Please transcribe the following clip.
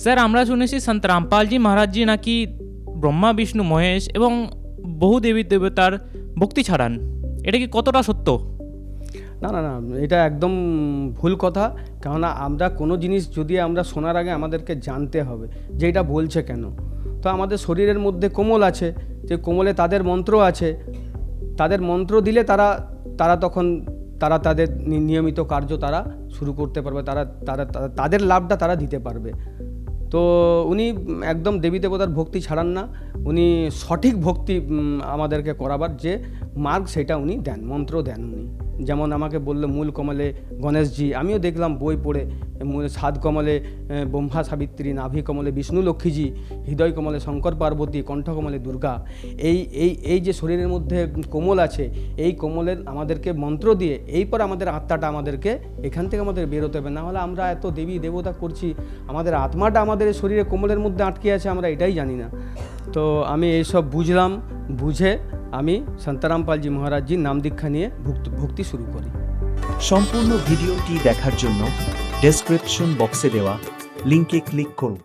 Sir, আমরা শুনেছি সন্ত রামপালজি মহারাজজি নাকি ব্রহ্মা বিষ্ণু মহেশ এবং বহু দেবী দেবতার ভক্তি ছাড়ান, এটা কি কতটা সত্য? না না না, এটা একদম ভুল কথা। কেননা আমরা কোনো জিনিস যদি আমরা শোনার আগে আমাদেরকে জানতে হবে যে এটা বলছে কেন। তো আমাদের শরীরের মধ্যে কোমল আছে, যে কোমলে তাদের মন্ত্র আছে, তাদের মন্ত্র দিলে তারা তারা তখন তারা তাদের নিয়মিত কার্য তারা শুরু করতে পারবে, তারা তারা তাদের লাভটা তারা দিতে পারবে। তো উনি একদম দেবী দেবতার ভক্তি ছাড়ান না, উনি সঠিক ভক্তি আমাদেরকে করাবার যে মার্গ সেটা উনি দেন, মন্ত্র দেন উনি। যেমন আমাকে বললো মূল কমলে গণেশজি, আমিও দেখলাম বই পড়ে, সাত কমলে ব্রহ্মা সাবিত্রী, নাভি কমলে বিষ্ণু লক্ষ্মীজি, হৃদয় কমলে শঙ্কর পার্বতী, কণ্ঠ কমলে দুর্গা। এই এই এই যে শরীরের মধ্যে কোমল আছে, এই কোমলের আমাদেরকে মন্ত্র দিয়ে এইপর আমাদের আত্মাটা আমাদেরকে এখান থেকে আমাদের বেরোতে হবে। না হলে আমরা এত দেবী দেবতা করছি, আমাদের আত্মাটা আমাদের শরীরে কোমলের মধ্যে আটকে আছে, আমরা এটাই জানি না। তো আমি এইসব বুঝলাম, বুঝে আমি সন্তরামপালজি মহারাজজির নাম দীক্ষা নিয়ে ভক্তি শুরু করি। সম্পূর্ণ ভিডিওটি দেখার জন্য ডেসক্রিপশন বক্সে দেওয়া লিংকে ক্লিক করুন।